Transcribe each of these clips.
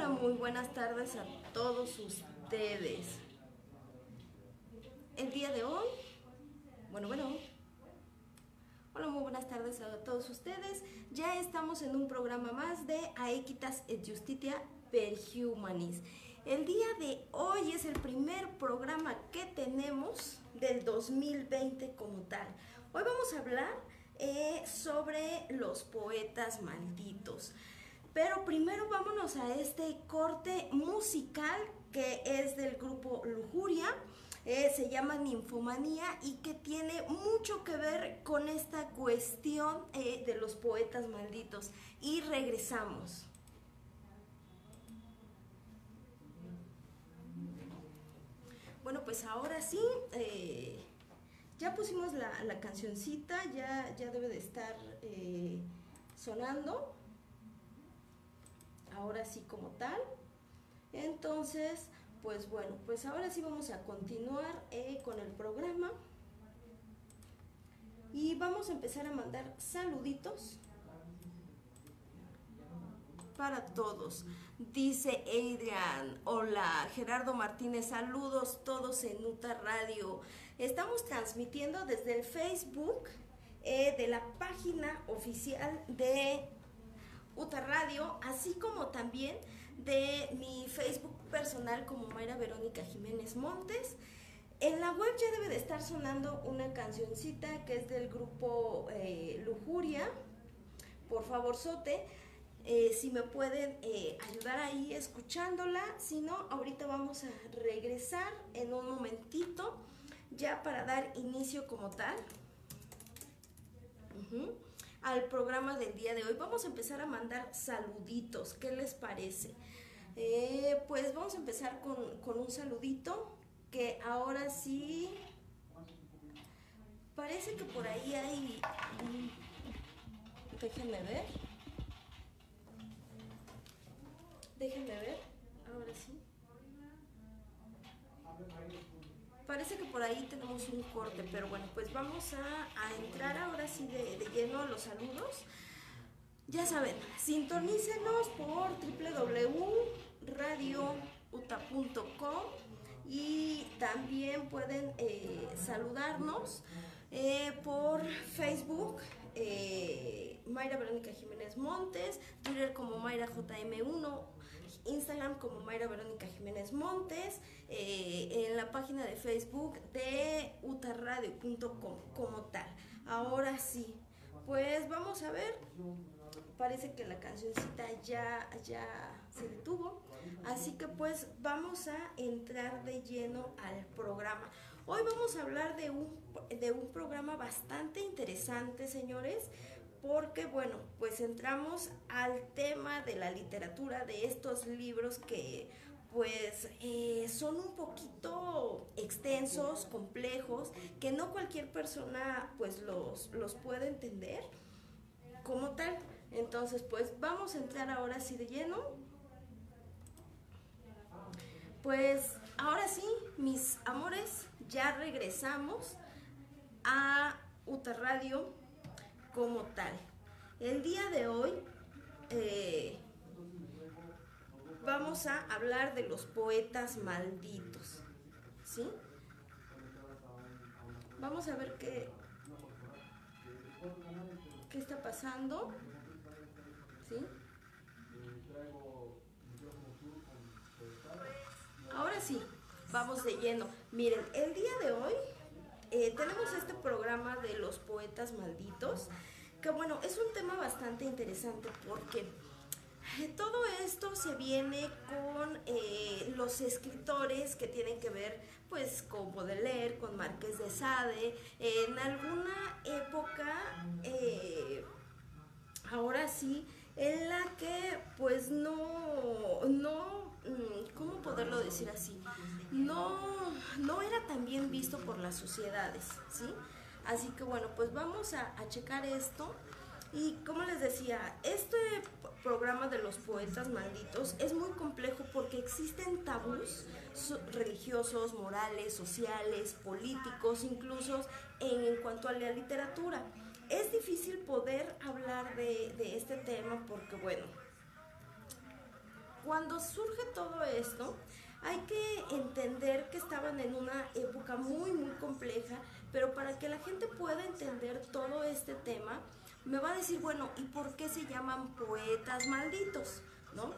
Hola, muy buenas tardes a todos ustedes. El día de hoy, bueno, hola, muy buenas tardes a todos ustedes. Ya estamos en un programa más de Aequitas et Justitia per Humanis. El día de hoy es el primer programa que tenemos del 2020 como tal. Hoy vamos a hablar sobre los poetas malditos. Pero primero vámonos a este corte musical que es del grupo Lujuria. Se llama Ninfomanía y que tiene mucho que ver con esta cuestión de los poetas malditos. Y regresamos. Bueno, pues ahora sí, ya pusimos la cancioncita, ya debe de estar sonando. Ahora sí como tal. Entonces, pues bueno, pues ahora sí vamos a continuar con el programa. Y vamos a empezar a mandar saluditos para todos. Dice Adrián, hola, Gerardo Martínez, saludos todos en UTA Radio. Estamos transmitiendo desde el Facebook de la página oficial de UTA Radio, así como también de mi Facebook personal como Mayra Verónica Jiménez Montes. En la web ya debe de estar sonando una cancioncita que es del grupo Lujuria. Por favor, Sote, si me pueden ayudar ahí escuchándola. Si no, ahorita vamos a regresar en un momentito ya para dar inicio como tal al programa del día de hoy. Vamos a empezar a mandar saluditos. ¿Qué les parece? Pues vamos a empezar con un saludito que ahora sí parece que por ahí hay déjenme ver ahora sí parece que por ahí tenemos un corte, pero bueno, pues vamos a entrar ahora sí de lleno a los saludos. Ya saben, sintonícenos por www.radiouta.com y también pueden saludarnos por Facebook, Mayra Verónica Jiménez Montes, Twitter como Mayra JM1, Instagram como Mayra Verónica Jiménez Montes, en la página de Facebook de utaradio.com como tal. Ahora sí, pues vamos a ver. Parece que la cancioncita ya se detuvo, así que pues vamos a entrar de lleno al programa. Hoy vamos a hablar de un programa bastante interesante, señores, porque bueno, pues entramos al tema de la literatura, de estos libros que pues son un poquito extensos, complejos, que no cualquier persona pues los puede entender como tal. Entonces pues vamos a entrar ahora sí de lleno. Pues ahora sí, mis amores, ya regresamos a UTA Radio como tal. El día de hoy vamos a hablar de los poetas malditos, ¿sí? Vamos a ver qué está pasando, ¿sí? Ahora sí, vamos de lleno. Miren, el día de hoy tenemos este programa de los poetas malditos, que bueno, es un tema bastante interesante porque todo esto se viene con los escritores que tienen que ver pues con Baudelaire, con Marqués de Sade. En alguna época, ahora sí, en la que pues ¿cómo poderlo decir así? No era tan bien visto por las sociedades, ¿sí? Así que bueno, pues vamos a checar esto. Y como les decía, este programa de los poetas malditos es muy complejo porque existen tabús religiosos, morales, sociales, políticos, incluso en cuanto a la literatura. Es difícil poder hablar de este tema porque, bueno, cuando surge todo esto, hay que entender que estaban en una época muy compleja, pero para que la gente pueda entender todo este tema, me va a decir, bueno, ¿y por qué se llaman poetas malditos? ¿No?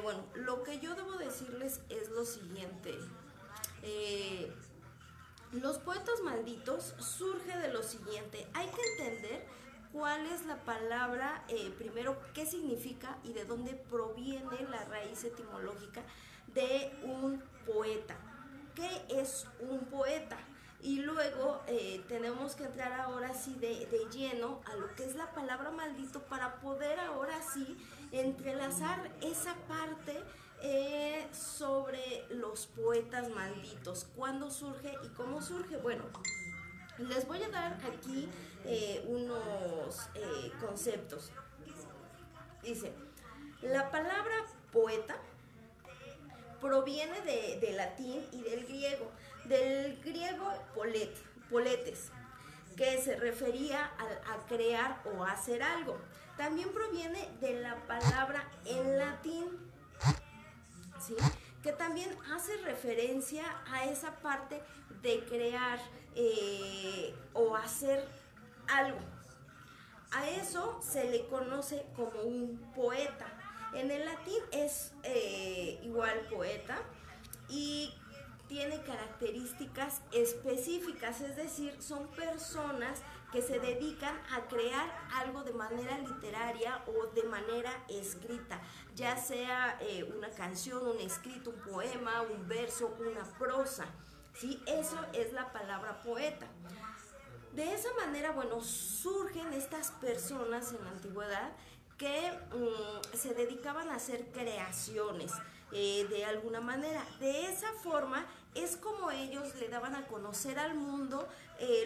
Bueno, lo que yo debo decirles es lo siguiente. Los poetas malditos surge de lo siguiente. Hay que entender cuál es la palabra, primero, qué significa y de dónde proviene la raíz etimológica de un poeta. ¿Qué es un poeta? Y luego tenemos que entrar ahora sí de lleno a lo que es la palabra maldito para poder ahora sí entrelazar esa parte sobre los poetas malditos. ¿Cuándo surge y cómo surge? Bueno, les voy a dar aquí unos conceptos. Dice, la palabra poeta proviene de latín y del griego poletes, que se refería a crear o a hacer algo. También proviene de la palabra en latín, ¿sí?, que también hace referencia a esa parte de crear o hacer algo. A eso se le conoce como un poeta. En el latín es igual poeta y tiene características específicas, es decir, son personas que se dedican a crear algo de manera literaria o de manera escrita, ya sea una canción, un escrito, un poema, un verso, una prosa, ¿sí? Eso es la palabra poeta. De esa manera, bueno, surgen estas personas en la antigüedad que se dedicaban a hacer creaciones de alguna manera. De esa forma es como ellos le daban a conocer al mundo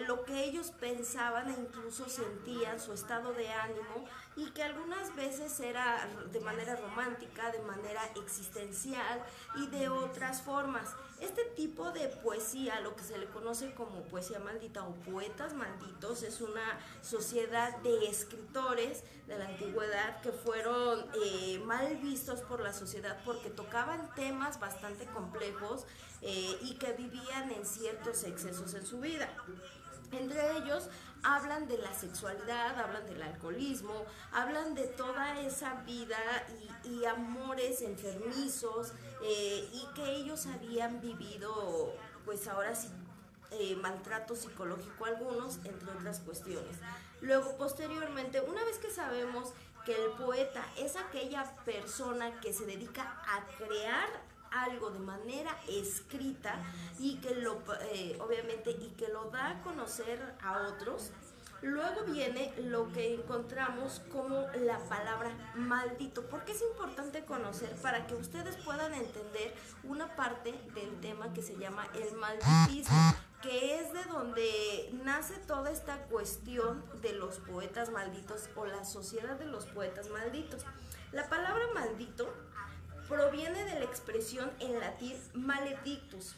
lo que ellos pensaban e incluso sentían, su estado de ánimo, y que algunas veces era de manera romántica, de manera existencial y de otras formas. Este tipo de poesía, lo que se le conoce como poesía maldita o poetas malditos, es una sociedad de escritores de la antigüedad que fueron mal vistos por la sociedad porque tocaban temas bastante complejos y que vivían en ciertos excesos en su vida. Entre ellos hablan de la sexualidad, hablan del alcoholismo, hablan de toda esa vida y amores enfermizos y que ellos habían vivido, pues ahora sí, maltrato psicológico algunos, entre otras cuestiones. Luego, posteriormente, una vez que sabemos que el poeta es aquella persona que se dedica a crear algo de manera escrita y que lo obviamente y que lo da a conocer a otros, luego viene lo que encontramos como la palabra maldito. Porque es importante conocer para que ustedes puedan entender una parte del tema que se llama el malditismo, que es de donde nace toda esta cuestión de los poetas malditos o la sociedad de los poetas malditos. La palabra maldito proviene de la expresión en latín maledictus,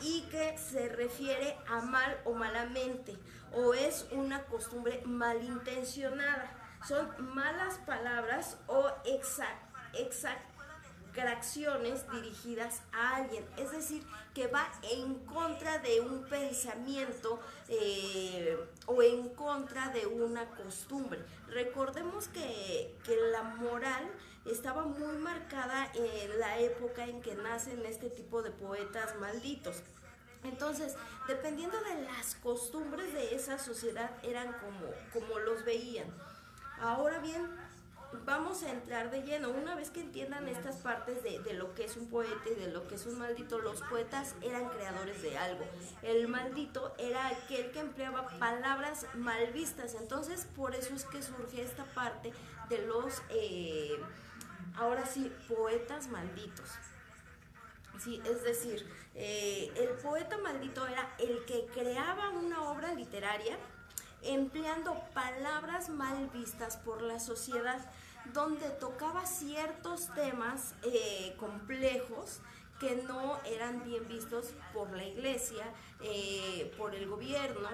y que se refiere a mal o malamente, o es una costumbre malintencionada. Son malas palabras o exacraciones dirigidas a alguien, es decir, que va en contra de un pensamiento o en contra de una costumbre. Recordemos que la moral estaba muy marcada en la época en que nacen este tipo de poetas malditos. Entonces, dependiendo de las costumbres de esa sociedad, eran como los veían. Ahora bien, vamos a entrar de lleno. Una vez que entiendan estas partes de lo que es un poeta y de lo que es un maldito, los poetas eran creadores de algo. El maldito era aquel que empleaba palabras mal vistas. Entonces, por eso es que surge esta parte de los, ahora sí, poetas malditos. Sí, es decir, el poeta maldito era el que creaba una obra literaria empleando palabras mal vistas por la sociedad, donde tocaba ciertos temas complejos que no eran bien vistos por la iglesia, por el gobierno.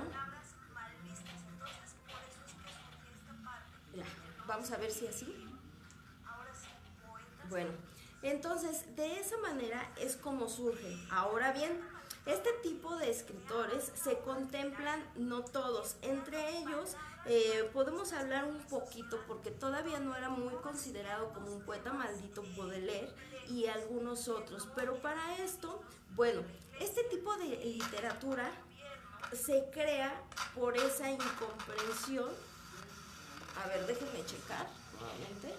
Ya, vamos a ver si así. Bueno, Entonces, de esa manera es como surge. Ahora bien, este tipo de escritores se contemplan no todos, entre ellos podemos hablar un poquito porque todavía no era muy considerado como un poeta maldito Baudelaire y algunos otros, pero para esto, bueno, este tipo de literatura se crea por esa incomprensión. A ver, déjenme checar nuevamente.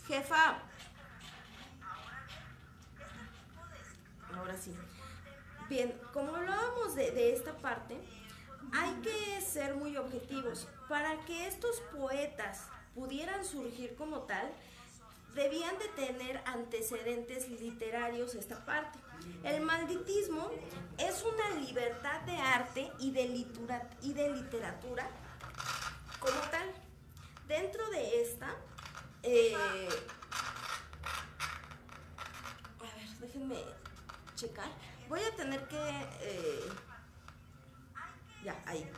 Jefa, ahora sí. Bien, como hablábamos de esta parte, hay que ser muy objetivos. Para que estos poetas pudieran surgir como tal, debían de tener antecedentes literarios esta parte. El malditismo es una libertad de arte y de literatura como tal. Dentro de esta, a ver, déjenme checar. Voy a tener que... ya, ahí.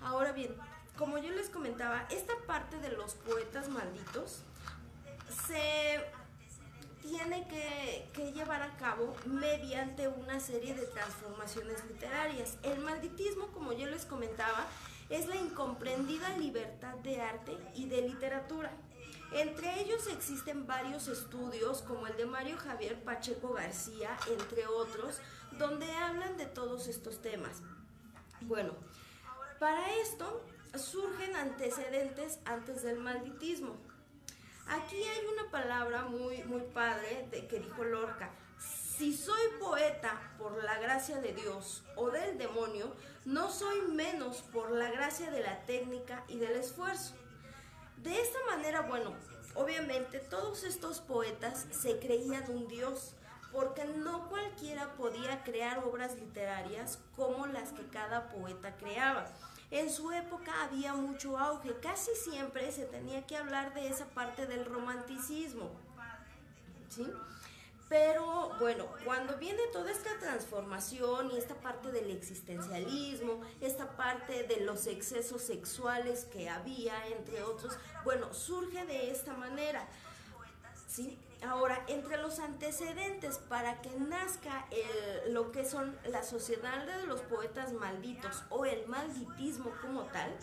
Ahora bien, como yo les comentaba, esta parte de los poetas malditos se tiene que llevar a cabo mediante una serie de transformaciones literarias. El malditismo, como yo les comentaba, es la incomprendida libertad de arte y de literatura. Entre ellos existen varios estudios, como el de Mario Javier Pacheco García, entre otros, donde hablan de todos estos temas. Bueno, para esto surgen antecedentes antes del malditismo. Aquí hay una palabra muy padre que dijo Lorca: si soy poeta por la gracia de Dios o del demonio, no soy menos por la gracia de la técnica y del esfuerzo. De esta manera, bueno, obviamente todos estos poetas se creían un dios, porque no cualquiera podía crear obras literarias como las que cada poeta creaba. En su época había mucho auge, casi siempre se tenía que hablar de esa parte del romanticismo, ¿sí? Pero bueno, cuando viene toda esta transformación y esta parte del existencialismo, esta parte de los excesos sexuales que había, entre otros, bueno, surge de esta manera, ¿sí? Ahora, entre los antecedentes para que nazca lo que son la sociedad de los poetas malditos o el malditismo como tal,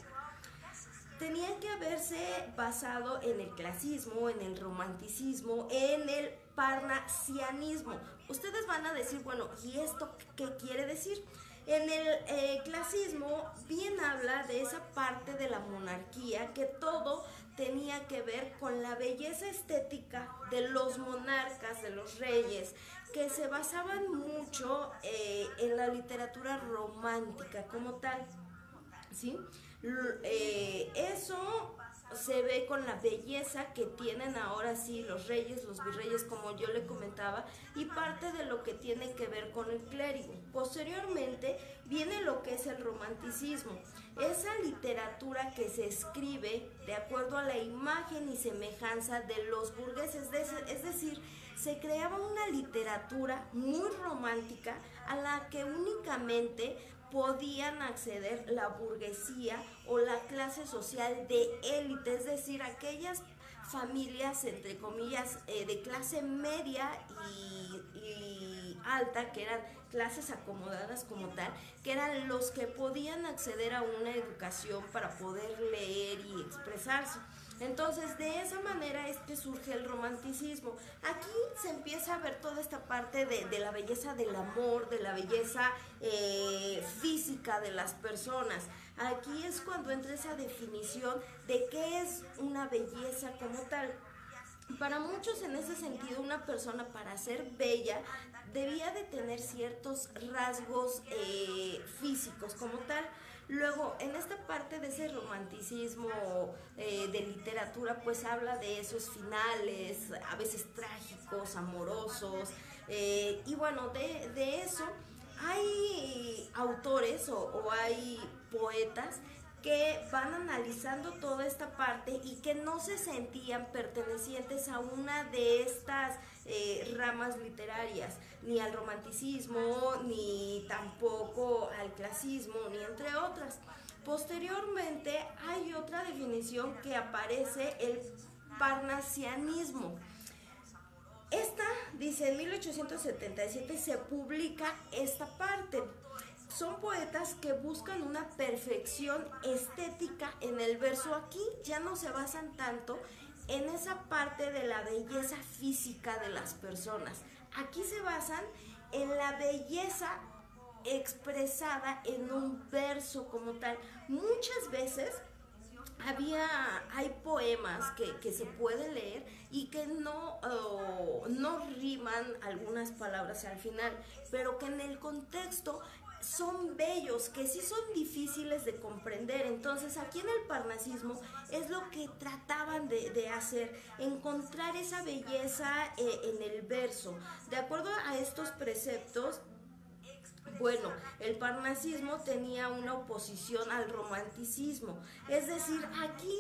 tenían que haberse basado en el clasismo, en el romanticismo, en el parnasianismo. Ustedes van a decir, bueno, ¿y esto qué quiere decir? En el clasismo bien habla de esa parte de la monarquía, que todo tenía que ver con la belleza estética de los monarcas, de los reyes, que se basaban mucho en la literatura romántica como tal, ¿sí? Eso se ve con la belleza que tienen ahora sí los reyes, los virreyes, como yo le comentaba, y parte de lo que tiene que ver con el clérigo. Posteriormente viene lo que es el romanticismo, esa literatura que se escribe de acuerdo a la imagen y semejanza de los burgueses, es decir, se creaba una literatura muy romántica a la que únicamente podían acceder la burguesía o la clase social de élite, es decir, aquellas familias, entre comillas, de clase media y alta, que eran clases acomodadas como tal, que eran los que podían acceder a una educación para poder leer y expresarse. Entonces, de esa manera es que surge el romanticismo. Aquí se empieza a ver toda esta parte de la belleza del amor, de la belleza física de las personas. Aquí es cuando entra esa definición de qué es una belleza como tal. Para muchos, en ese sentido, una persona, para ser bella, debía de tener ciertos rasgos físicos como tal. Luego, en esta parte de ese romanticismo de literatura, pues habla de esos finales, a veces trágicos, amorosos, y bueno, de eso hay autores o hay poetas que van analizando toda esta parte y que no se sentían pertenecientes a una de estas ramas literarias, ni al romanticismo, ni tampoco al clasismo, ni entre otras. Posteriormente hay otra definición que aparece, el parnasianismo. Esta, dice, en 1877 se publica esta parte. Son poetas que buscan una perfección estética en el verso. Aquí ya no se basan tanto en esa parte de la belleza física de las personas. Aquí se basan en la belleza expresada en un verso como tal. Muchas veces hay poemas que se pueden leer y que no riman algunas palabras al final, pero que en el contexto son bellos, que sí son difíciles de comprender. Entonces aquí en el parnasismo es lo que trataban de hacer, encontrar esa belleza en el verso. De acuerdo a estos preceptos, bueno, el parnasismo tenía una oposición al romanticismo, es decir, aquí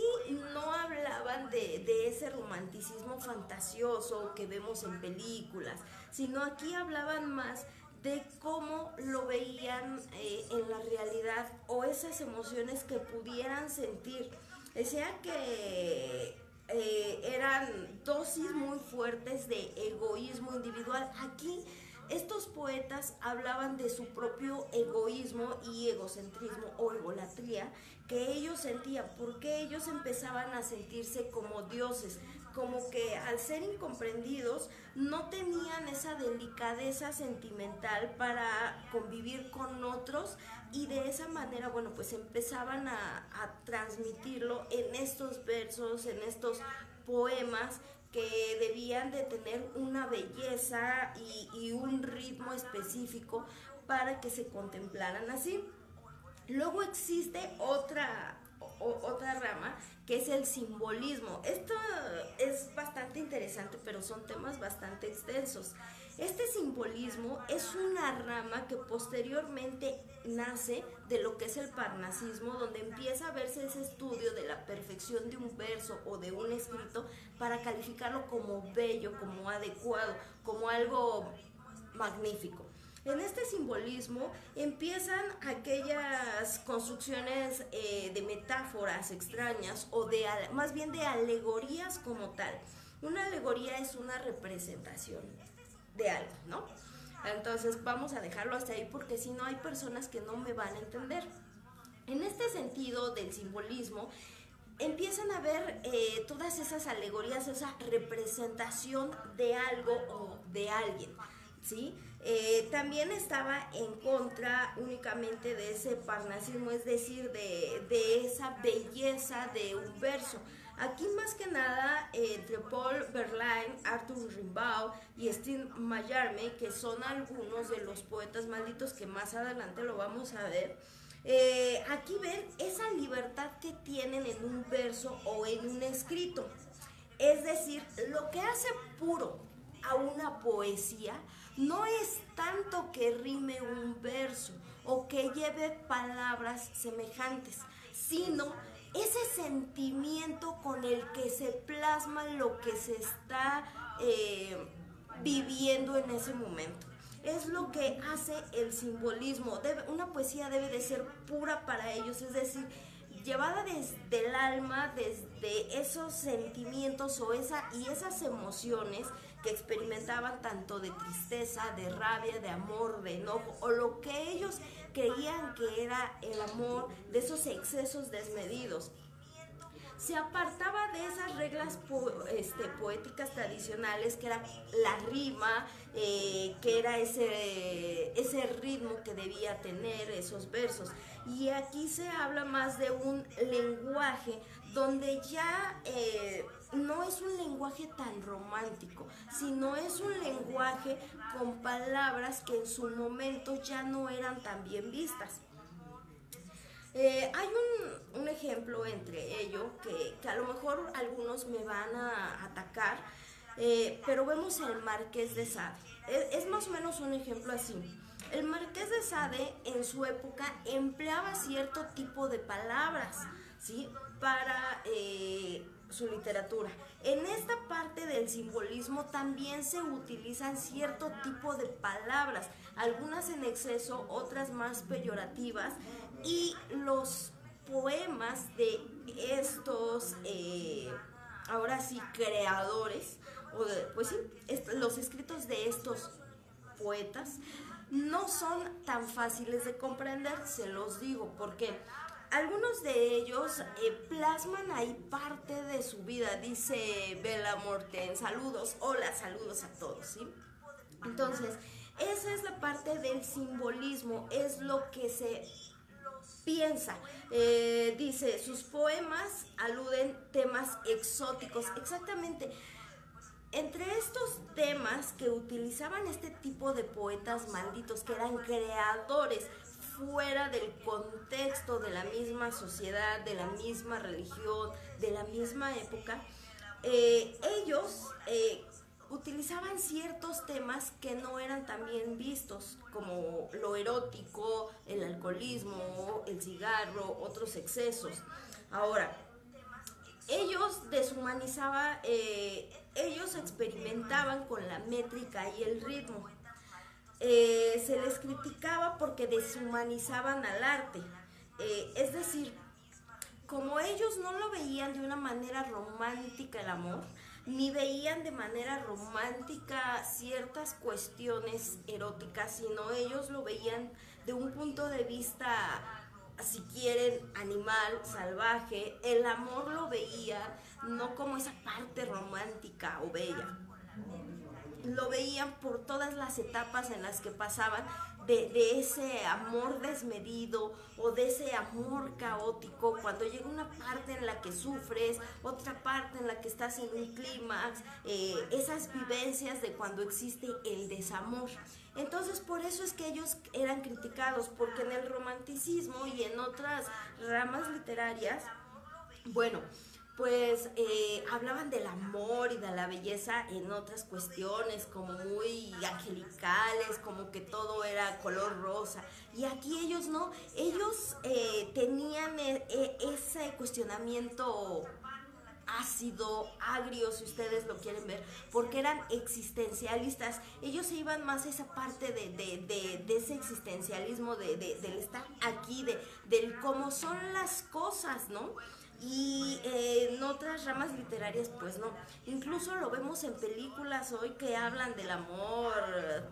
no hablaban de ese romanticismo fantasioso que vemos en películas, sino aquí hablaban más de cómo lo veían en la realidad, o esas emociones que pudieran sentir. Decía que eran dosis muy fuertes de egoísmo individual. Aquí estos poetas hablaban de su propio egoísmo y egocentrismo o egolatría que ellos sentían, porque ellos empezaban a sentirse como dioses, como que al ser incomprendidos no tenían esa delicadeza sentimental para convivir con otros, y de esa manera, bueno, pues empezaban a transmitirlo en estos versos, en estos poemas que debían de tener una belleza y un ritmo específico para que se contemplaran así. Luego existe otra rama que es el simbolismo. Esto es bastante interesante, pero son temas bastante extensos. Este simbolismo es una rama que posteriormente nace de lo que es el parnasismo, donde empieza a verse ese estudio de la perfección de un verso o de un escrito para calificarlo como bello, como adecuado, como algo magnífico. En este simbolismo empiezan aquellas construcciones de metáforas extrañas o más bien de alegorías como tal. Una alegoría es una representación de algo, ¿no? Entonces vamos a dejarlo hasta ahí porque si no hay personas que no me van a entender. En este sentido del simbolismo empiezan a ver todas esas alegorías, esa representación de algo o de alguien, ¿sí? También estaba en contra únicamente de ese parnasismo, es decir, de esa belleza de un verso. Aquí más que nada entre Paul Verlaine, Arthur Rimbaud y Steve Mallarmé, que son algunos de los poetas malditos que más adelante lo vamos a ver. Aquí ven esa libertad que tienen en un verso o en un escrito. Es decir, lo que hace puro a una poesía no es tanto que rime un verso o que lleve palabras semejantes, sino ese sentimiento con el que se plasma lo que se está viviendo en ese momento. Es lo que hace el simbolismo. Una poesía debe de ser pura para ellos, es decir, llevada desde el alma, desde esos sentimientos y esas emociones que experimentaban, tanto de tristeza, de rabia, de amor, de enojo, o lo que ellos creían que era el amor, de esos excesos desmedidos. Se apartaba de esas reglas poéticas tradicionales, que era la rima, que era ese ritmo que debía tener esos versos. Y aquí se habla más de un lenguaje donde ya no es un lenguaje tan romántico, sino es un lenguaje con palabras que en su momento ya no eran tan bien vistas. Hay un ejemplo entre ello que a lo mejor algunos me van a atacar, pero vemos el Marqués de Sade. Es más o menos un ejemplo así. El Marqués de Sade en su época empleaba cierto tipo de palabras, ¿sí?, para su literatura. En esta parte del simbolismo también se utilizan cierto tipo de palabras, algunas en exceso, otras más peyorativas, y los poemas de estos ahora sí, creadores, pues sí, los escritos de estos poetas no son tan fáciles de comprender, se los digo, porque algunos de ellos plasman ahí parte de su vida. Dice Bella Morten, saludos, hola, saludos a todos, ¿sí? Entonces, esa es la parte del simbolismo, es lo que se piensa. Dice, sus poemas aluden temas exóticos, exactamente. Entre estos temas que utilizaban este tipo de poetas malditos, que eran creadores fuera del contexto de la misma sociedad, de la misma religión, de la misma época, ellos utilizaban ciertos temas que no eran tan bien vistos, como lo erótico, el alcoholismo, el cigarro, otros excesos. Ahora, ellos deshumanizaban, ellos experimentaban con la métrica y el ritmo. Se les criticaba porque deshumanizaban al arte. Es decir, como ellos no lo veían de una manera romántica el amor, ni veían de manera romántica ciertas cuestiones eróticas, sino ellos lo veían de un punto de vista, si quieren, animal, salvaje. El amor lo veía no como esa parte romántica o bella, lo veían por todas las etapas en las que pasaban de ese amor desmedido o de ese amor caótico, cuando llega una parte en la que sufres, otra parte en la que estás en un clímax, esas vivencias de cuando existe el desamor. Entonces, por eso es que ellos eran criticados, porque en el romanticismo y en otras ramas literarias, bueno, pues hablaban del amor y de la belleza en otras cuestiones, como muy angelicales, como que todo era color rosa. Y aquí ellos no, ellos tenían ese cuestionamiento ácido, agrio, si ustedes lo quieren ver, porque eran existencialistas. Ellos se iban más a esa parte de ese existencialismo, del estar aquí, del cómo son las cosas, ¿no? Y en otras ramas literarias pues no, incluso lo vemos en películas hoy que hablan del amor,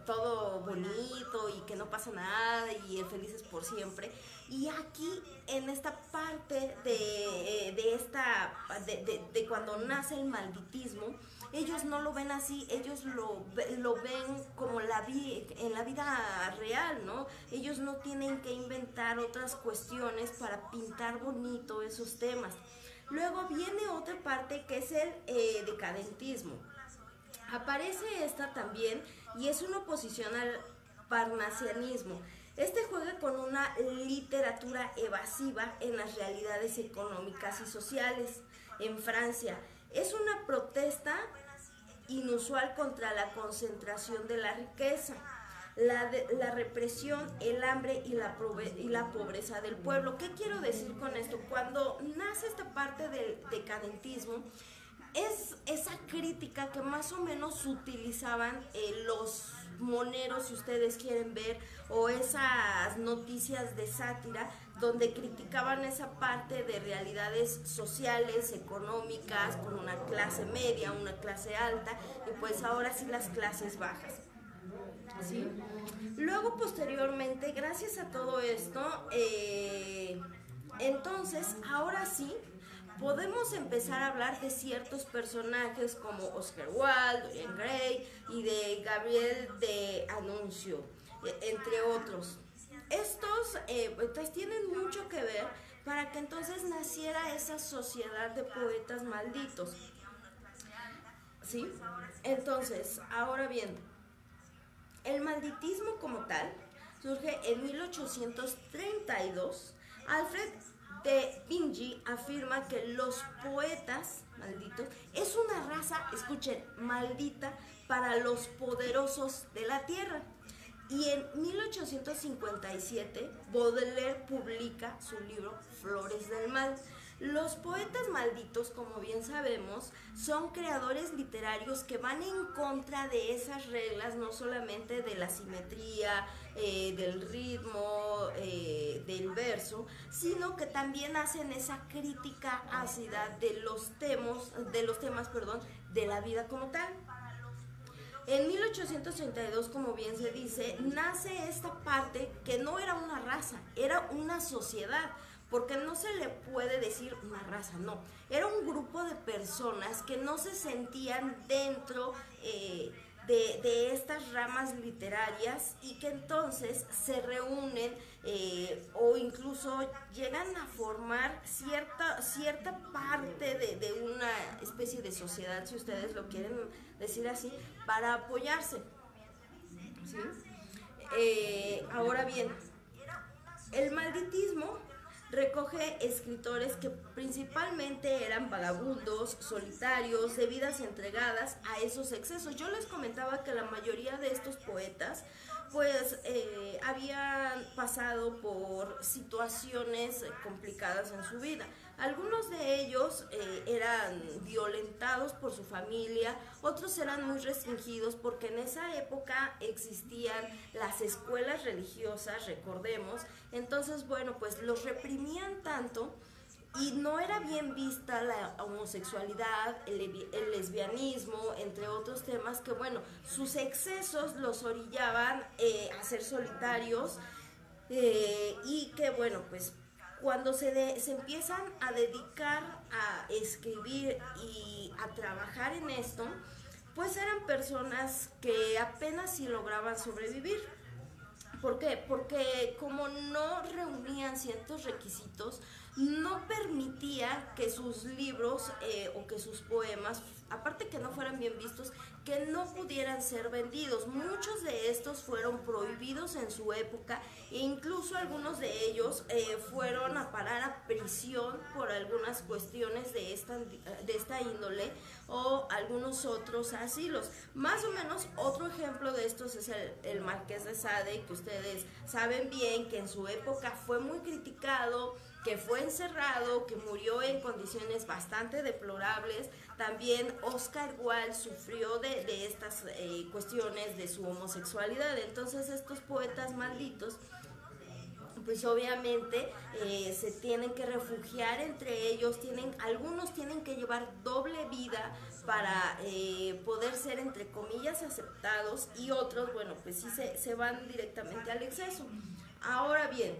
todo bonito y que no pasa nada y el feliz es por siempre. Y aquí en esta parte de cuando nace el malditismo, ellos no lo ven así, ellos lo ven como en la vida real, ¿no? Ellos no tienen que inventar otras cuestiones para pintar bonito esos temas. Luego viene otra parte que es el decadentismo. Aparece esta también y es una oposición al parnasianismo. Este juega con una literatura evasiva en las realidades económicas y sociales. En Francia es una protesta inusual contra la concentración de la riqueza, la represión, el hambre y la pobreza del pueblo. ¿Qué quiero decir con esto? Cuando nace esta parte del decadentismo, es esa crítica que más o menos utilizaban los moneros, si ustedes quieren ver, o esas noticias de sátira donde criticaban esa parte de realidades sociales, económicas, con una clase media, una clase alta y pues ahora sí las clases bajas, ¿sí? Luego posteriormente, gracias a todo esto, entonces ahora sí podemos empezar a hablar de ciertos personajes como Oscar Wilde, Dorian Gray y de Gabriel de Anuncio, entre otros. Estos pues tienen mucho que ver para que entonces naciera esa sociedad de poetas malditos, ¿sí? Entonces, ahora bien, el malditismo como tal surge en 1832. Alfred de Vinci afirma que los poetas malditos es una raza, escuchen, maldita para los poderosos de la tierra. Y en 1857 Baudelaire publica su libro Flores del Mal. Los poetas malditos, como bien sabemos, son creadores literarios que van en contra de esas reglas, no solamente de la simetría, del ritmo, del verso, sino que también hacen esa crítica ácida de los temas, de la vida como tal. En 1832, como bien se dice, nace esta parte que no era una raza, era una sociedad, porque no se le puede decir una raza, no, era un grupo de personas que no se sentían dentro de estas ramas literarias y que entonces se reúnen o incluso llegan a formar cierta parte de una especie de sociedad, si ustedes lo quieren decir así, para apoyarse, ¿sí? Ahora bien, el malditismo recoge escritores que principalmente eran vagabundos, solitarios, de vidas entregadas a esos excesos. Yo les comentaba que la mayoría de estos poetas pues habían pasado por situaciones complicadas en su vida. Algunos de ellos eran violentados por su familia, otros eran muy restringidos porque en esa época existían las escuelas religiosas, recordemos. Entonces, bueno, pues los reprimían tanto y no era bien vista la homosexualidad, el lesbianismo, entre otros temas que, bueno, sus excesos los orillaban a ser solitarios y que, bueno, pues cuando se empiezan a dedicar a escribir y a trabajar en esto, pues eran personas que apenas si lograban sobrevivir. ¿Por qué? Porque como no reunían ciertos requisitos, no permitía que sus libros o que sus poemas, aparte que no fueran bien vistos, que no pudieran ser vendidos. Muchos de estos fueron prohibidos en su época e incluso algunos de ellos fueron a parar a prisión por algunas cuestiones de esta índole o algunos otros asilos. Más o menos otro ejemplo de estos es el Marqués de Sade, que ustedes saben bien que en su época fue muy criticado, que fue encerrado, que murió en condiciones bastante deplorables. También Oscar Wilde sufrió de estas cuestiones de su homosexualidad. Entonces estos poetas malditos pues obviamente se tienen que refugiar entre ellos, algunos tienen que llevar doble vida para poder ser entre comillas aceptados y otros, bueno, pues sí se van directamente al exceso. Ahora bien,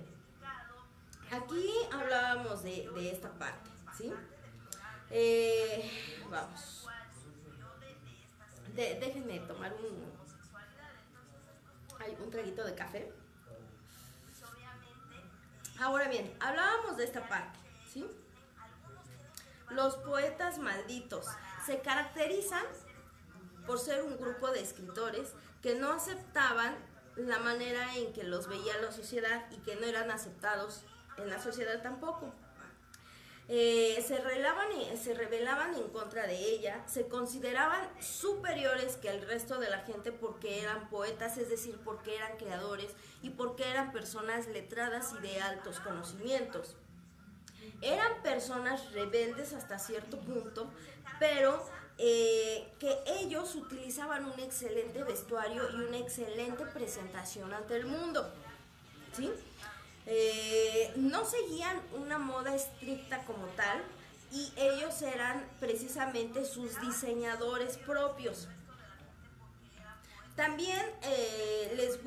aquí hablábamos de esta parte, ¿sí? Vamos. Déjenme tomar un traguito de café. Ahora bien, hablábamos de esta parte, ¿sí? Los poetas malditos se caracterizan por ser un grupo de escritores que no aceptaban la manera en que los veía la sociedad y que no eran aceptados en la sociedad tampoco. Se rebelaban en contra de ella, se consideraban superiores que el resto de la gente porque eran poetas, es decir, porque eran creadores y porque eran personas letradas y de altos conocimientos. Eran personas rebeldes hasta cierto punto, pero que ellos utilizaban un excelente vestuario y una excelente presentación ante el mundo, ¿sí? No seguían una moda estricta como tal y ellos eran precisamente sus diseñadores propios. También les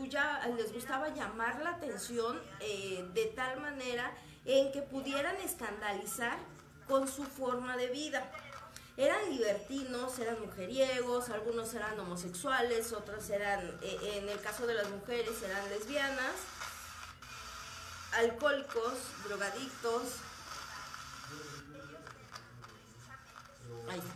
gustaba llamar la atención de tal manera en que pudieran escandalizar con su forma de vida. Eran libertinos, eran mujeriegos, algunos eran homosexuales, otros eran, en el caso de las mujeres, eran lesbianas, alcohólicos, drogadictos. Ahí está.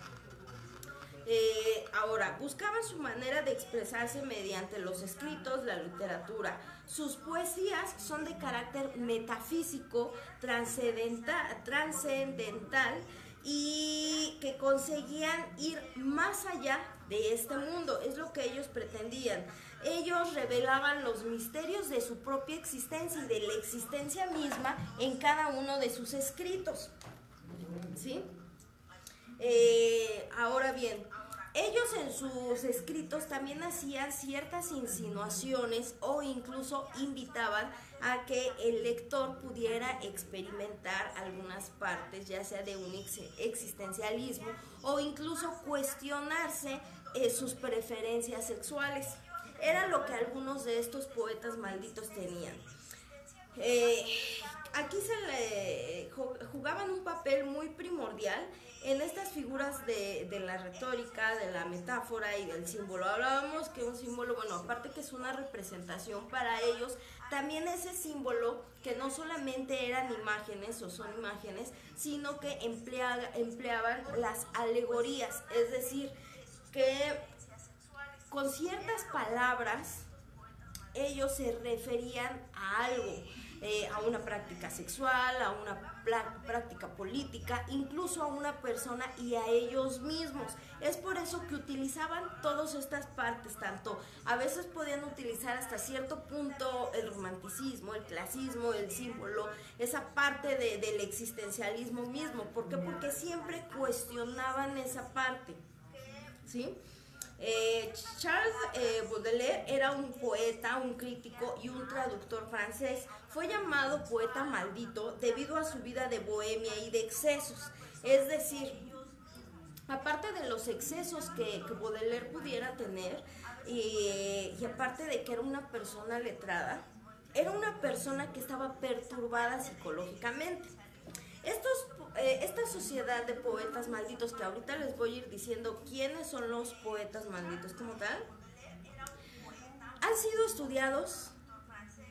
Ahora, buscaban su manera de expresarse mediante los escritos, la literatura. Sus poesías son de carácter metafísico, trascendental y que conseguían ir más allá de este mundo, es lo que ellos pretendían. Ellos revelaban los misterios de su propia existencia y de la existencia misma en cada uno de sus escritos. ¿sí? Ahora bien, ellos en sus escritos también hacían ciertas insinuaciones o incluso invitaban a que el lector pudiera experimentar algunas partes, ya sea de un existencialismo o incluso cuestionarse sus preferencias sexuales. Era lo que algunos de estos poetas malditos tenían. Eh, Aquí se le jugaban un papel muy primordial en estas figuras de la retórica, de la metáfora y del símbolo. Hablábamos que un símbolo, bueno, aparte que es una representación para ellos, también ese símbolo que no solamente eran imágenes o son imágenes, sino que empleaban las alegorías, es decir, que con ciertas palabras ellos se referían a algo, a una práctica sexual, a una práctica política, incluso a una persona y a ellos mismos. Es por eso que utilizaban todas estas partes, tanto a veces podían utilizar hasta cierto punto el romanticismo, el clasismo, el símbolo, esa parte del existencialismo mismo. ¿Por qué? Porque siempre cuestionaban esa parte, ¿sí? Charles Baudelaire era un poeta, un crítico y un traductor francés. Fue llamado poeta maldito debido a su vida de bohemia y de excesos. Es decir, aparte de los excesos que Baudelaire pudiera tener, y aparte de que era una persona letrada, era una persona que estaba perturbada psicológicamente. Esta sociedad de poetas malditos, que ahorita les voy a ir diciendo quiénes son los poetas malditos como tal, han sido estudiados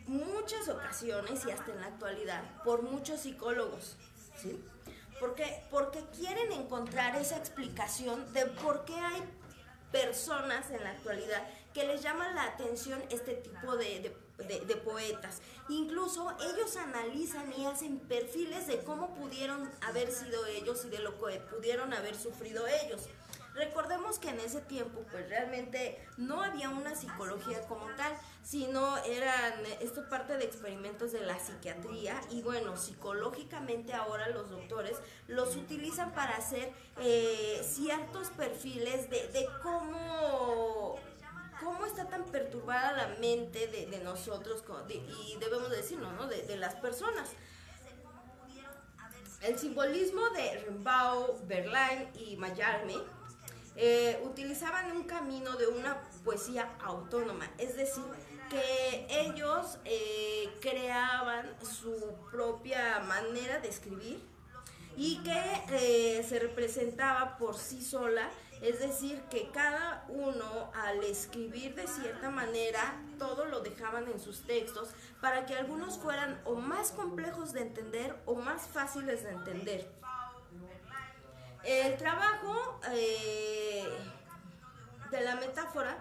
muchas ocasiones y hasta en la actualidad por muchos psicólogos, ¿sí? ¿Por qué? Porque quieren encontrar esa explicación de por qué hay personas en la actualidad que les llaman la atención este tipo de poetas. Incluso ellos analizan y hacen perfiles de cómo pudieron haber sido ellos y de lo que pudieron haber sufrido ellos. Recordemos que en ese tiempo pues realmente no había una psicología como tal, sino eran esto parte de experimentos de la psiquiatría y bueno, psicológicamente ahora los doctores los utilizan para hacer ciertos perfiles de cómo está tan perturbada la mente de nosotros y debemos decirlo, ¿no? de las personas. El simbolismo de Rimbaud, Verlaine y Mallarmé utilizaban un camino de una poesía autónoma, es decir, que ellos creaban su propia manera de escribir y que se representaba por sí sola, es decir, que cada uno al escribir de cierta manera, todo lo dejaban en sus textos para que algunos fueran o más complejos de entender o más fáciles de entender. El trabajo de la metáfora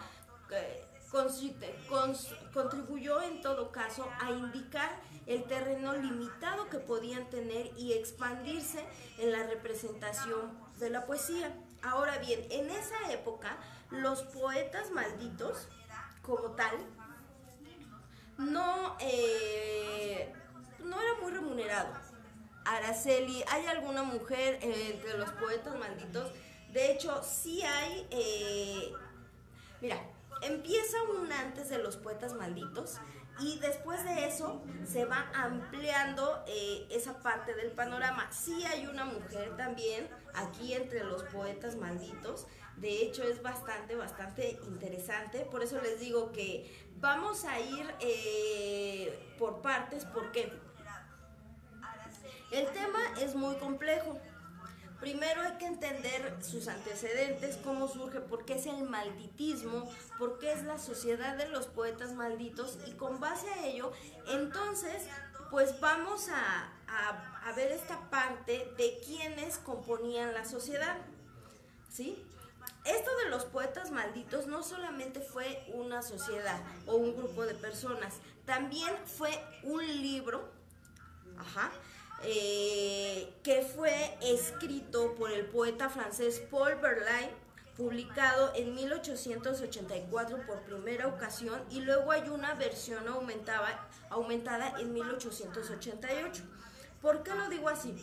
contribuyó en todo caso a indicar el terreno limitado que podían tener y expandirse en la representación de la poesía. Ahora bien, en esa época los poetas malditos como tal no era muy remunerado. Araceli, ¿hay alguna mujer entre los poetas malditos? De hecho, sí hay. Mira, empieza un antes de los poetas malditos y después de eso se va ampliando esa parte del panorama. Sí hay una mujer también aquí entre los poetas malditos. De hecho es bastante interesante. Por eso les digo que vamos a ir por partes. ¿Por qué? El tema es muy complejo. Primero hay que entender sus antecedentes, cómo surge, por qué es el malditismo, por qué es la sociedad de los poetas malditos, y con base a ello, entonces, pues vamos a ver esta parte de quiénes componían la sociedad, ¿sí? Esto de los poetas malditos no solamente fue una sociedad o un grupo de personas, también fue un libro, que fue escrito por el poeta francés Paul Verlaine, publicado en 1884 por primera ocasión, y luego hay una versión aumentada en 1888. ¿Por qué lo digo así?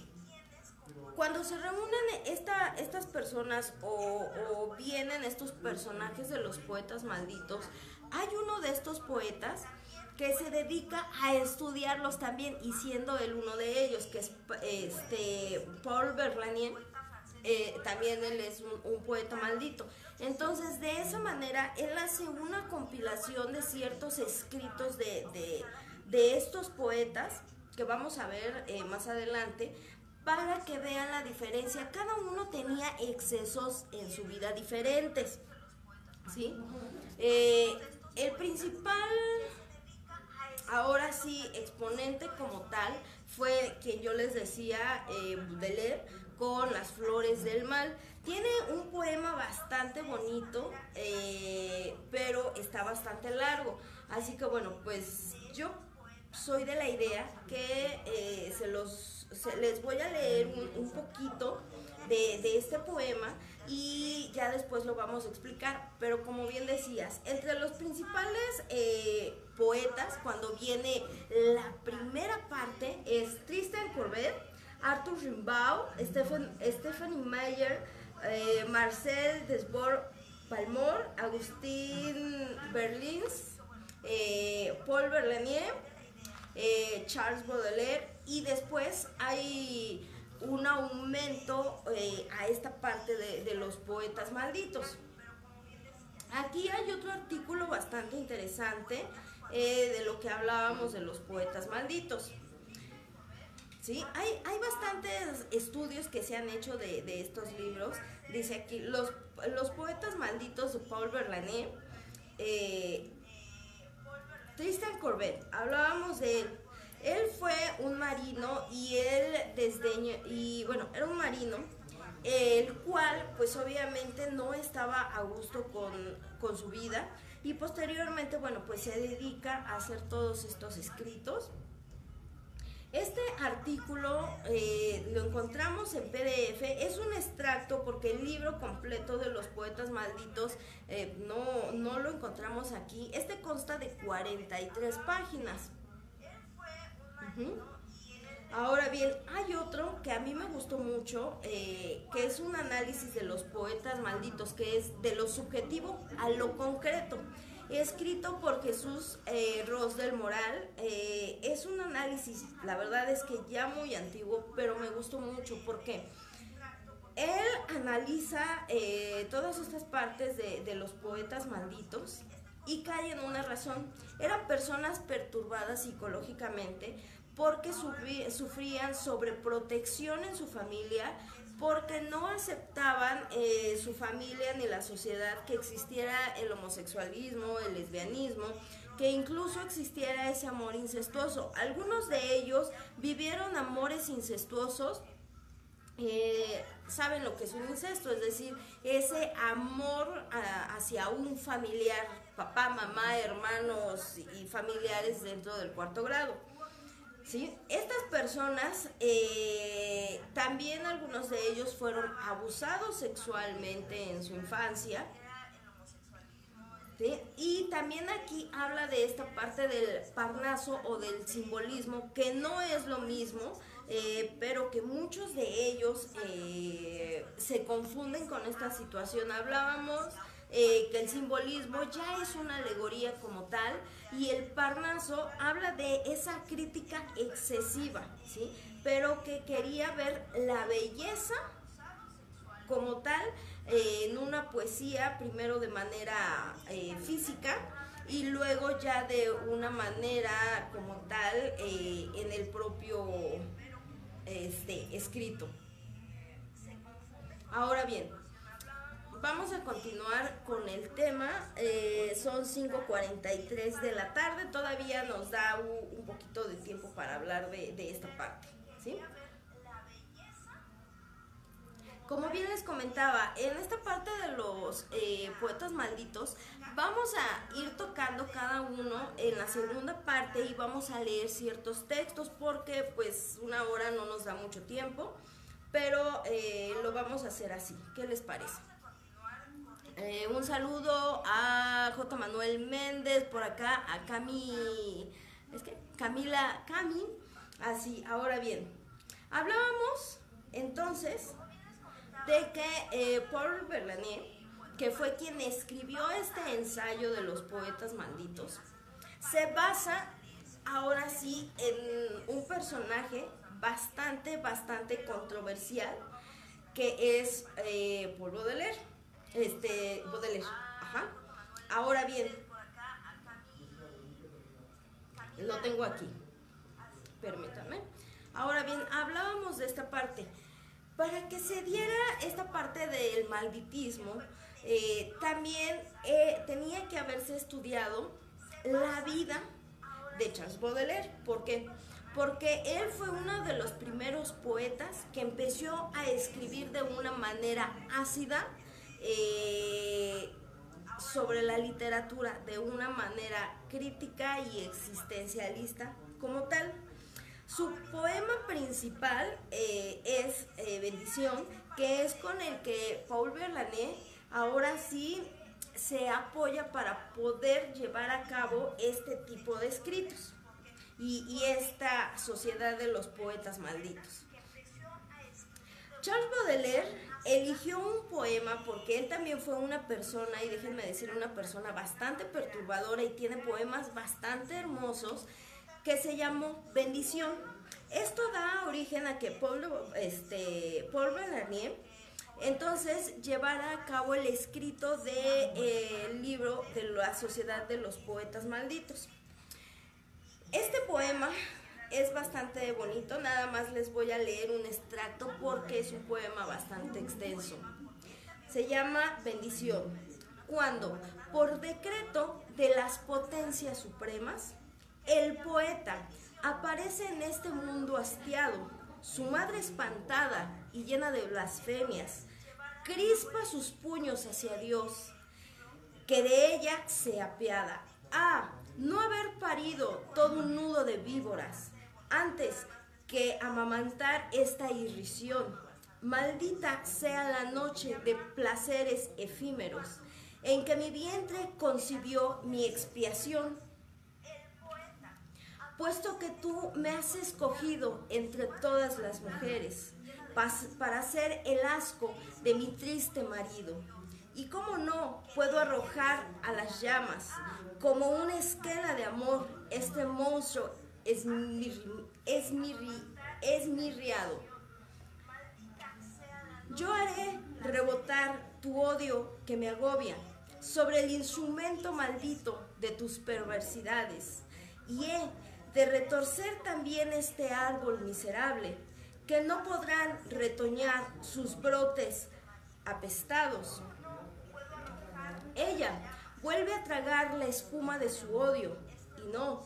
cuando se reúnen estas personas o vienen estos personajes de los poetas malditos, hay uno de estos poetas que se dedica a estudiarlos también, y siendo él uno de ellos, que es Paul Verlaine. También él es un poeta maldito. Entonces, de esa manera, él hace una compilación de ciertos escritos de estos poetas, que vamos a ver más adelante, para que vean la diferencia. Cada uno tenía excesos en su vida diferentes, ¿sí? El principal, ahora sí, exponente como tal, fue quien yo les decía, Baudelaire, con Las Flores del Mal. Tiene un poema bastante bonito, pero está bastante largo. Así que bueno, pues yo soy de la idea que les voy a leer un poquito de este poema, y ya después lo vamos a explicar. Pero como bien decías, entre los principales poetas, cuando viene la primera parte, es Tristan Courbet, Arthur Rimbaud, Stephanie Meyer, Marcel Desbordes-Valmont, Agustín Berlins, Paul Verlaine, Charles Baudelaire, y después hay un aumento a esta parte de los poetas malditos. Aquí hay otro artículo bastante interesante de lo que hablábamos de los poetas malditos. ¿Sí? Hay bastantes estudios que se han hecho de estos libros. Dice aquí, los poetas malditos de Paul Verlaine. Tristan Courbet, hablábamos de él. Él fue un marino, y él era un marino, el cual pues obviamente no estaba a gusto con su vida, y posteriormente, bueno, pues se dedica a hacer todos estos escritos. Este artículo lo encontramos en PDF, es un extracto porque el libro completo de los poetas malditos no lo encontramos aquí. Este consta de 43 páginas. Ahora bien, hay otro que a mí me gustó mucho, que es un análisis de los poetas malditos, que es de lo subjetivo a lo concreto, escrito por Jesús Ros del Moral. Es un análisis, la verdad es que ya muy antiguo, pero me gustó mucho porque él analiza todas estas partes de los poetas malditos, y cae en una razón. Eran personas perturbadas psicológicamente porque sufrían sobreprotección en su familia, porque no aceptaban su familia ni la sociedad que existiera el homosexualismo, el lesbianismo, que incluso existiera ese amor incestuoso. Algunos de ellos vivieron amores incestuosos. Saben lo que es un incesto, es decir, ese amor hacia un familiar, papá, mamá, hermanos y familiares dentro del cuarto grado. ¿Sí? Estas personas, también algunos de ellos fueron abusados sexualmente en su infancia. ¿Sí? Y también aquí habla de esta parte del Parnaso o del simbolismo, que no es lo mismo, pero que muchos de ellos se confunden con esta situación. Hablábamos que el simbolismo ya es una alegoría como tal, y el Parnaso habla de esa crítica excesiva, ¿sí? Pero que quería ver la belleza como tal en una poesía, primero de manera física, y luego ya de una manera como tal en el propio escrito. Ahora bien, vamos a continuar con el tema. Son 5:43 de la tarde, todavía nos da un poquito de tiempo para hablar de esta parte, ¿sí? Como bien les comentaba, en esta parte de los poetas malditos vamos a ir tocando cada uno en la segunda parte, y vamos a leer ciertos textos porque pues una hora no nos da mucho tiempo, pero lo vamos a hacer así. ¿Qué les parece? Un saludo a J. Manuel Méndez, por acá, a Camila Cami. Así, ahora bien, hablábamos Entonces, de que Paul Verlaine, que fue quien escribió este ensayo de los poetas malditos, se basa ahora sí en un personaje bastante controversial, que es Paul Baudelaire, Baudelaire, ajá. Ahora bien, lo tengo aquí, permítame. Ahora bien, hablábamos de esta parte. Para que se diera esta parte del malditismo, también tenía que haberse estudiado la vida de Charles Baudelaire. ¿Por qué? Porque él fue uno de los primeros poetas que empezó a escribir de una manera ácida sobre la literatura, de una manera crítica y existencialista como tal. Su poema principal es Bendición, que es con el que Paul Verlaine ahora sí se apoya para poder llevar a cabo este tipo de escritos y esta sociedad de los poetas malditos. Charles Baudelaire eligió un poema porque él también fue una persona, y déjenme decir, una persona bastante perturbadora, y tiene poemas bastante hermosos, que se llamó Bendición. Esto da origen a que Paul Verlaine entonces llevara a cabo el escrito del libro de la Sociedad de los Poetas Malditos. Este poema es bastante bonito, nada más les voy a leer un extracto porque es un poema bastante extenso. Se llama Bendición. Cuando, por decreto de las potencias supremas, el poeta aparece en este mundo hastiado, su madre espantada y llena de blasfemias, crispa sus puños hacia Dios, que de ella se apiada. Ah, no haber parido todo un nudo de víboras, antes que amamantar esta irrisión. Maldita sea la noche de placeres efímeros, en que mi vientre concibió mi expiación. Puesto que tú me has escogido entre todas las mujeres para ser el asco de mi triste marido. Y cómo no puedo arrojar a las llamas como una esquela de amor este monstruo esmirriado. Yo haré rebotar tu odio que me agobia sobre el instrumento maldito de tus perversidades, y he de retorcer también este árbol miserable, que no podrán retoñar sus brotes apestados. Ella vuelve a tragar la espuma de su odio, y no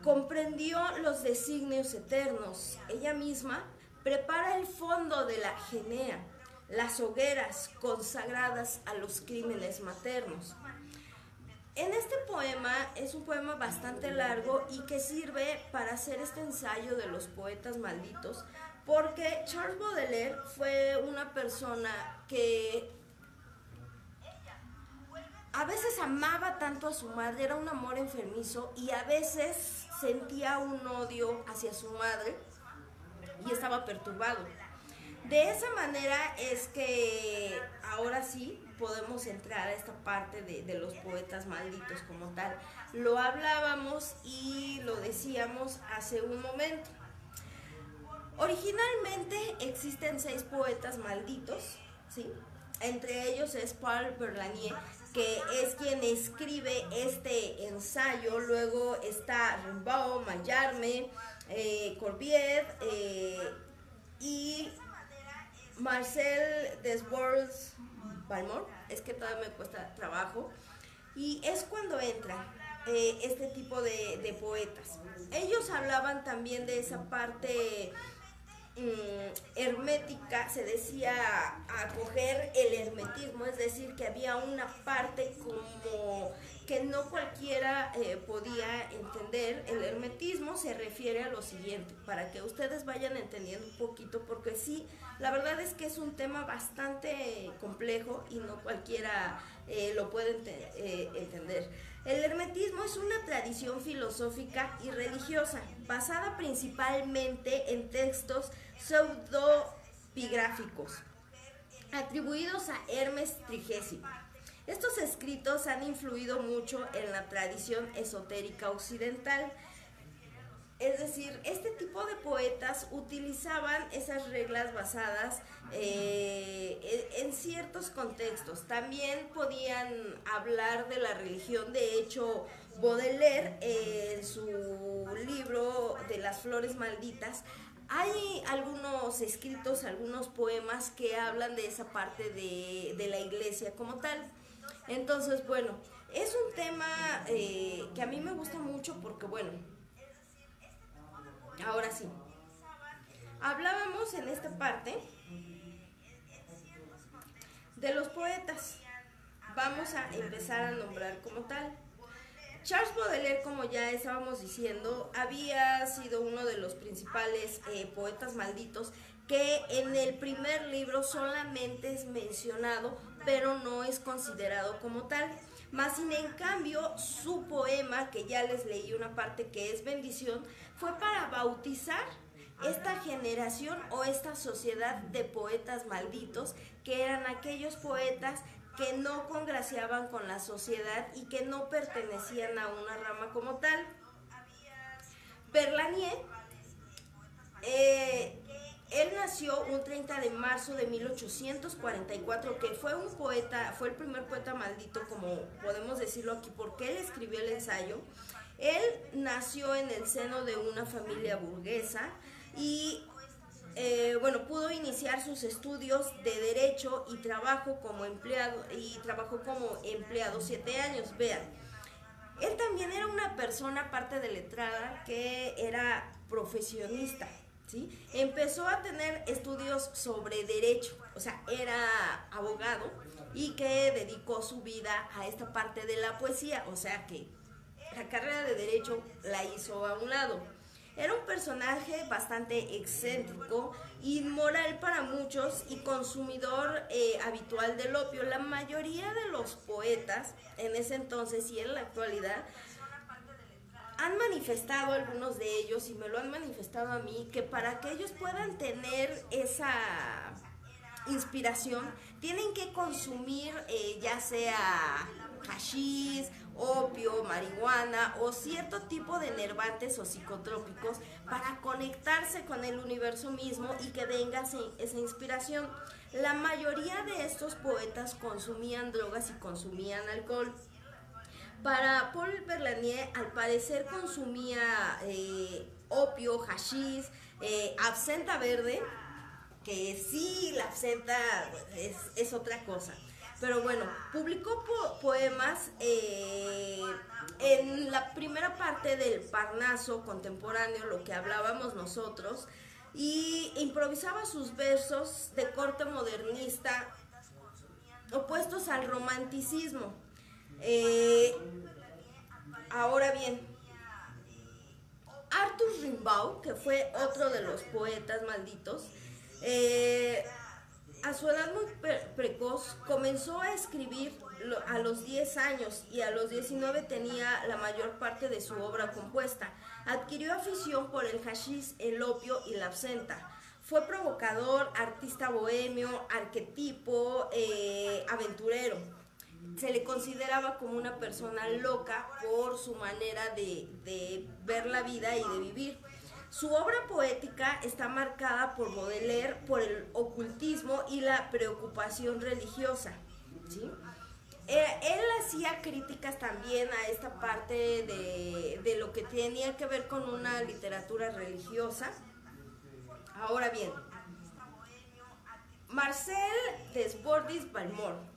comprendió los designios eternos. Ella misma prepara el fondo de la Genea, las hogueras consagradas a los crímenes maternos. En este poema, es un poema bastante largo y que sirve para hacer este ensayo de los poetas malditos, porque Charles Baudelaire fue una persona que a veces amaba tanto a su madre, era un amor enfermizo, y a veces sentía un odio hacia su madre y estaba perturbado. De esa manera es que ahora sí podemos entrar a esta parte de los poetas malditos como tal. Lo hablábamos y lo decíamos hace un momento. Originalmente existen 6 poetas malditos, ¿sí? Entre ellos es Paul Verlaine, que es quien escribe este ensayo. Luego está Rimbaud, Mallarmé, Corbière y Marcel Desbordes-Valmont. Es que todavía me cuesta trabajo. Y es cuando entra este tipo de poetas. Ellos hablaban también de esa parte hermética, se decía acoger el hermetismo, es decir, que había una parte como que no cualquiera podía entender. El hermetismo se refiere a lo siguiente, para que ustedes vayan entendiendo un poquito, porque sí, la verdad es que es un tema bastante complejo y no cualquiera lo puede entender. El hermetismo es una tradición filosófica y religiosa basada principalmente en textos epigráficos, atribuidos a Hermes Trismegisto. Estos escritos han influido mucho en la tradición esotérica occidental. Es decir, este tipo de poetas utilizaban esas reglas basadas en ciertos contextos. También podían hablar de la religión. De hecho, Baudelaire, en su libro de las flores malditas, hay algunos escritos, algunos poemas que hablan de esa parte de la iglesia como tal. Entonces, bueno, es un tema que a mí me gusta mucho porque, bueno, ahora sí, hablábamos en esta parte de los poetas. Vamos a empezar a nombrar como tal. Charles Baudelaire, como ya estábamos diciendo, había sido uno de los principales poetas malditos, que en el primer libro solamente es mencionado, pero no es considerado como tal. Más sin en cambio, su poema, que ya les leí una parte que es Bendición, fue para bautizar esta generación o esta sociedad de poetas malditos, que eran aquellos poetas que no congraciaban con la sociedad y que no pertenecían a una rama como tal. Verlaine, él nació un 30 de marzo de 1844, que fue un poeta, fue el primer poeta maldito, como podemos decirlo aquí, porque él escribió el ensayo. Él nació en el seno de una familia burguesa y bueno, pudo iniciar sus estudios de derecho y trabajó como empleado 7 años. Vean, él también era una persona, aparte de letrada, que era profesionista, ¿sí? Empezó a tener estudios sobre derecho, o sea, era abogado y que dedicó su vida a esta parte de la poesía, o sea que la carrera de derecho la hizo a un lado. Era un personaje bastante excéntrico, inmoral para muchos y consumidor habitual del opio. La mayoría de los poetas en ese entonces y en la actualidad han manifestado, algunos de ellos, y me lo han manifestado a mí, que para que ellos puedan tener esa inspiración, tienen que consumir ya sea hashish, opio, marihuana o cierto tipo de enervantes o psicotrópicos para conectarse con el universo mismo y que venga esa inspiración. La mayoría de estos poetas consumían drogas y consumían alcohol. Para Paul Verlaine, al parecer consumía opio, hashish, absenta verde, que sí, la absenta es otra cosa. Pero bueno, publicó poemas en la primera parte del Parnaso contemporáneo, lo que hablábamos nosotros, y improvisaba sus versos de corte modernista, opuestos al romanticismo. Ahora bien, Arthur Rimbaud, que fue otro de los poetas malditos, a su edad muy precoz comenzó a escribir a los 10 años y a los 19 tenía la mayor parte de su obra compuesta. Adquirió afición por el hashish, el opio y la absenta. Fue provocador, artista bohemio, arquetipo, aventurero. Se le consideraba como una persona loca por su manera de ver la vida y de vivir. Su obra poética está marcada por Baudelaire, por el ocultismo y la preocupación religiosa, ¿sí? Él hacía críticas también a esta parte de lo que tenía que ver con una literatura religiosa. Ahora bien, Marcel Desbordes Valmont,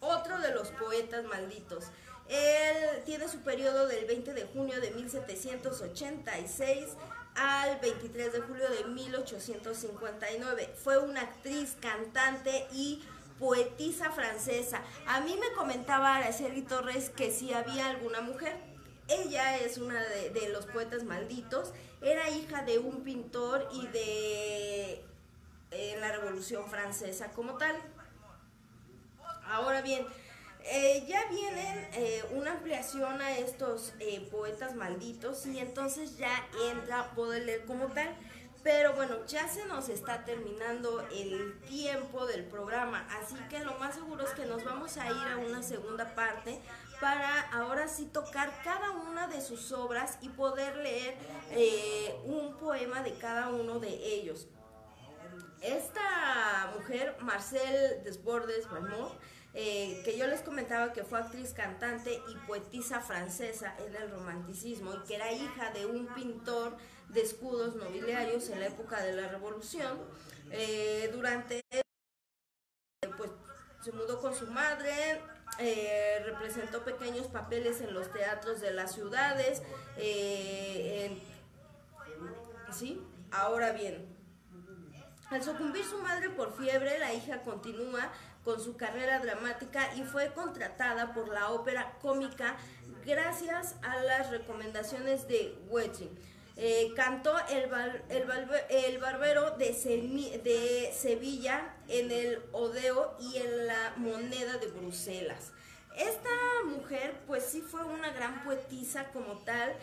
otro de los poetas malditos. Él tiene su periodo del 20 de junio de 1786 al 23 de julio de 1859. Fue una actriz, cantante y poetisa francesa. A mí me comentaba Araceli Torres que si había alguna mujer. Ella es una de los poetas malditos. Era hija de un pintor y de la Revolución Francesa como tal. Ahora bien, ya vienen una ampliación a estos poetas malditos y entonces ya entra Baudelaire como tal. Pero bueno, ya se nos está terminando el tiempo del programa, así que lo más seguro es que nos vamos a ir a una segunda parte para ahora sí tocar cada una de sus obras y poder leer un poema de cada uno de ellos. Esta mujer, Marcelle Desbordes Valmont, que yo les comentaba que fue actriz, cantante y poetisa francesa en el romanticismo y que era hija de un pintor de escudos nobiliarios en la época de la Revolución. Durante pues se mudó con su madre, representó pequeños papeles en los teatros de las ciudades. ¿Sí? Ahora bien, al sucumbir su madre por fiebre, la hija continúa con su carrera dramática y fue contratada por la ópera cómica gracias a las recomendaciones de Goethe. Cantó el Barbero de Sevilla, en el Odeo y en la Moneda de Bruselas. Esta mujer pues sí fue una gran poetisa como tal,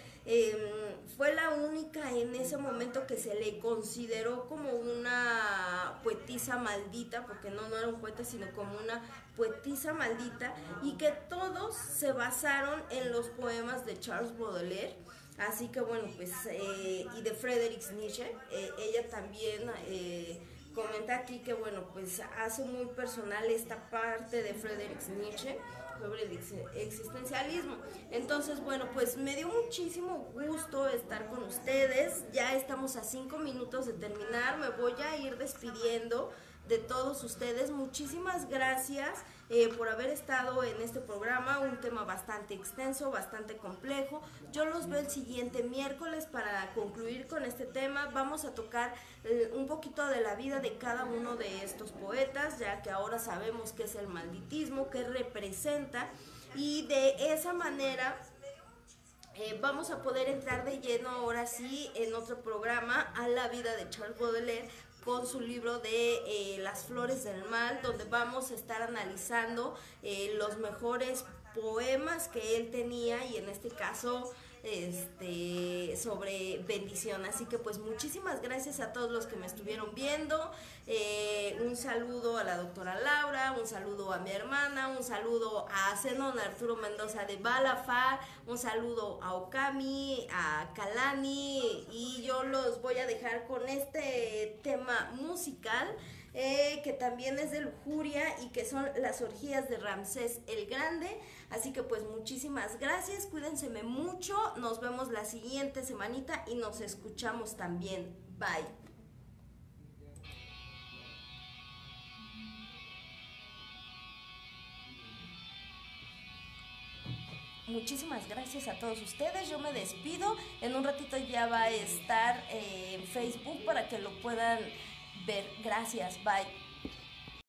fue la única en ese momento que se le consideró como una poetisa maldita, porque no era un poeta sino como una poetisa maldita, y que todos se basaron en los poemas de Charles Baudelaire. Así que bueno, pues, y de Friedrich Nietzsche, ella también comenta aquí que bueno, pues hace muy personal esta parte de Friedrich Nietzsche sobre el existencialismo. Entonces, bueno, pues me dio muchísimo gusto estar con ustedes. Ya estamos a 5 minutos de terminar. Me voy a ir despidiendo de todos ustedes. Muchísimas gracias por haber estado en este programa, un tema bastante extenso, bastante complejo. Yo los veo el siguiente miércoles para concluir con este tema. Vamos a tocar un poquito de la vida de cada uno de estos poetas, ya que ahora sabemos qué es el malditismo, qué representa, y de esa manera vamos a poder entrar de lleno ahora sí en otro programa a la vida de Charles Baudelaire, con su libro de Las Flores del Mal, donde vamos a estar analizando los mejores poemas que él tenía, y en este caso sobre bendición. Así que pues muchísimas gracias a todos los que me estuvieron viendo. Un saludo a la doctora Laura, un saludo a mi hermana, un saludo a Zenon Arturo Mendoza de Balafar, un saludo a Okami, a Kalani, y yo los voy a dejar con este tema musical que también es de lujuria y que son las orgías de Ramsés el Grande. Así que pues muchísimas gracias, cuídense mucho, nos vemos la siguiente semanita y nos escuchamos también. Bye. Muchísimas gracias a todos ustedes, yo me despido, en un ratito ya va a estar en Facebook para que lo puedan ver. Gracias, bye.